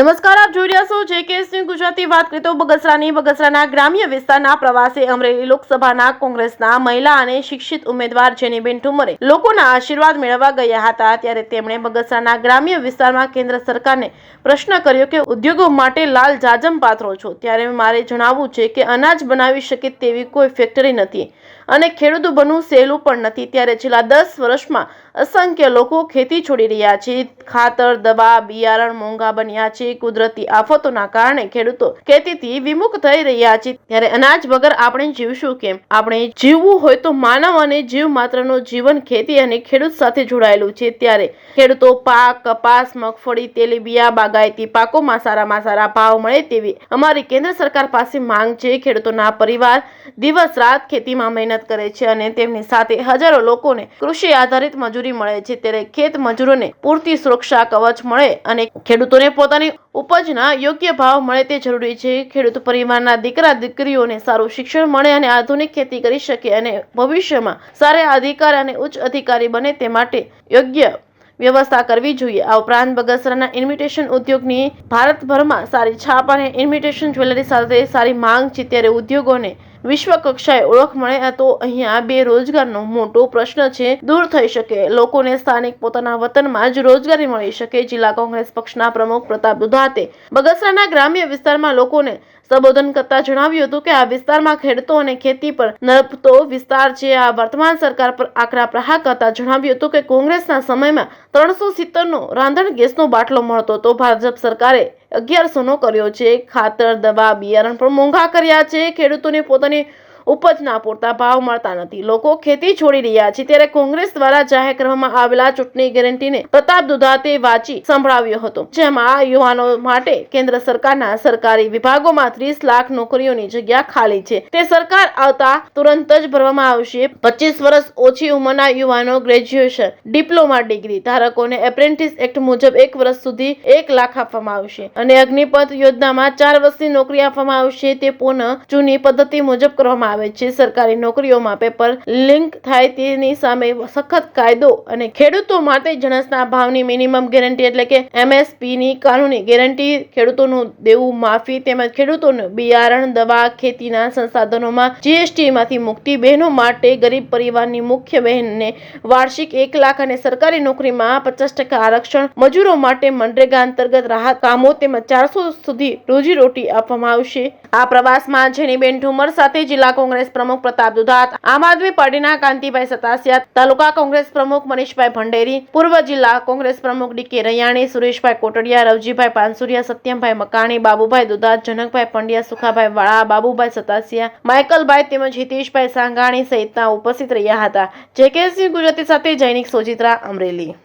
નમસ્કાર, આપ જોઈ રહ્યા છો જેકેએસની ગુજરાતી. વાત કરીએ તો બગસરાના ગ્રામ્ય વિસ્તારના પ્રવાસે અમરેલી લોકસભાના કોંગ્રેસના મહિલા અને શિક્ષિત ઉમેદવાર જેનીબેન ઠુમ્મરે લોકોના આશીર્વાદ મેળવવા ગયા હતા. ત્યારે તેમણે બગસરાના ગ્રામ્ય વિસ્તારમાં કેન્દ્ર સરકારને પ્રશ્ન કર્યો કે ઉદ્યોગો માટે લાલ જાજમ પાથરો છો, ત્યારે મારે જણાવવું છે કે અનાજ બનાવી શકે તેવી કોઈ ફેક્ટરી નથી અને ખેડૂત બનવું સહેલું પણ નથી. ત્યારે છેલ્લા 10 વર્ષમાં અસંખ્ય લોકો ખેતી છોડી રહ્યા છે. ખાતર, દવા, બિયારણ મોંઘા બન્યા છે. કુદરતી આફતોના કારણે ખેડૂતો ખેતીથી વિમુખ થઈ રહ્યા છે. ત્યારે અનાજ વગર આપણે જીવશું કેમ? આપણે જીવવું હોય તો માનવ અને જીવ માત્રનું જીવન ખેતી અને ખેડૂત સાથે જોડાયેલું છે. ત્યારે ખેડૂતો પાક, કપાસ, મગફળી, તેલીબિયા, બાગાયતી પાકોમાં સારામાં સારા ભાવ મળે તેવી અમારી કેન્દ્ર સરકાર પાસે માંગ છે. ખેડૂતોના પરિવાર દિવસ રાત ખેતીમાં મહેનત કરે છે અને તેમની સાથે હજારો લોકોને કૃષિ આધારિત મજૂરી મળે છે. ત્યારે ખેત મજૂરોને પૂરતી સુરક્ષા કવચ મળે અને ખેડૂતોને પોતાની ઉપજના યોગ્ય ભાવ મળે તે જરૂરી છે. ખેડૂત પરિવારના દીકરા દીકરીઓને સારું શિક્ષણ મળે અને આધુનિક ખેતી કરી શકે અને ભવિષ્યમાં સારા અધિકાર અને ઉચ્ચ અધિકારી બને તે માટે યોગ્ય વ્યવસ્થા કરવી જોઈએ. આ ઉપરાંત બગસરાના ઇન્વિટેશન ઉદ્યોગની ભારતભરમાં સારી છાપ અને ઇન્વિટેશન જ્વેલરી સાથે સારી માંગ છે. ત્યારે ઉદ્યોગોને વિશ્વ કક્ષાએ ઓળખ મળે તો અહીંયા બેરોજગારનો મોટો પ્રશ્ન છે દૂર થઈ શકે. લોકોને સ્થાનિક પોતાના વતનમાં જ રોજગારી મળી શકે. જિલ્લા કોંગ્રેસ પક્ષના પ્રમુખ પ્રતાપ દુધાતે બગસરાના ગ્રામ્ય વિસ્તારમાં લોકોને સંબોધન કરતા જણાવ્યું હતું કે આ વિસ્તારમાં ખેડૂતો અને ખેતી પર નડતો વિસ્તાર છે. આ વર્તમાન સરકાર પર આકરા પ્રહાર કરતા જણાવ્યું હતું કે કોંગ્રેસના સમયમાં 370નો રાંધણ ગેસનો બાટલો મળતો હતો. ભાજપ સરકારે 1100નો કર્યો છે. ખાતર, દવા, બિયારણ પણ મોંઘા કર્યા છે. ખેડૂતોને પોતાની ઉપજના પૂરતા ભાવ મળતા નથી. લોકો ખેતી છોડી રહ્યા છે. ત્યારે કોંગ્રેસ દ્વારા જાહેર કરવામાં આવેલા ચૂંટણી ગેરંટીને પ્રતાપ દુધાતે વાંચી સંભળાવ્યો હતો, જેમાં યુવાનો માટે કેન્દ્ર સરકારના સરકારી વિભાગોમાં 30 લાખ નોકરીઓની જગ્યા ખાલી છે. તે સરકાર આવતા તુરંત જ ભરવામાં આવશે. 25 વર્ષ ઓછી ઉંમરના યુવાનો, ગ્રેજ્યુએશન, ડિપ્લોમા ડિગ્રી ધારકોને એપ્રેન્ટિસ એક્ટ મુજબ 1 વર્ષ સુધી 1 લાખ આપવામાં આવશે અને અગ્નિપથ યોજનામાં 4 વર્ષની નોકરી આપવામાં આવશે. તે પુનઃ જૂની પદ્ધતિ મુજબ કરવામાં આવે છે. સરકારી નોકરીઓમાં પેપર લિંક થાય તેની સામે સખત કાયદો અને ખેડૂતો માટે જણસના ભાવની મિનિમમ ગેરંટી એટલે કે MSP ની કાનૂની ગેરંટી, ખેડૂતોનું દેવું માફી તેમજ ખેડૂતોનું બિયારણ, દવા, ખેતીના સંસાધનોમાં GST માંથી મુક્તિ, બહેનો માટે ગરીબ પરિવારની મુખ્ય બહેનને વાર્ષિક 1 લાખ અને સરકારી નોકરીમાં 50% આરક્ષણ, મજૂરો માટે મનરેગા અંતર્ગત રાહત કામો તેમજ 400 સુધી રોજીરોટી આપવામાં આવશે. આ પ્રવાસમાં જેનીબેન ઠુમ્મર સાથે જિલ્લા કોંગ્રેસ પ્રમુખ પ્રતાપ દુધાત, આમ આદમી પાર્ટીના કાંતિભાઈ સતાસિયા, તાલુકા કોંગ્રેસ પ્રમુખ મનીષભાઈ ભંડેરી, પૂર્વ જિલ્લા કોંગ્રેસ પ્રમુખ DK રૈયાણી, સુરેશભાઈ કોટડિયા, રવજીભાઈ પાનસુરિયા, સત્યમભાઈ મકાણી, બાબુભાઈ દુધાત, જનકભાઈ પંડ્યા, સુખાભાઈ વાળા, બાબુભાઈ સતાસિયા, માઇકલભાઈ તેમજ હિતેશભાઈ સાંગાણી સહિતના ઉપસ્થિત રહ્યા હતા. જેકેએસની ગુજરાતી સાથે જૈનિક સોજિત્રા, અમરેલી.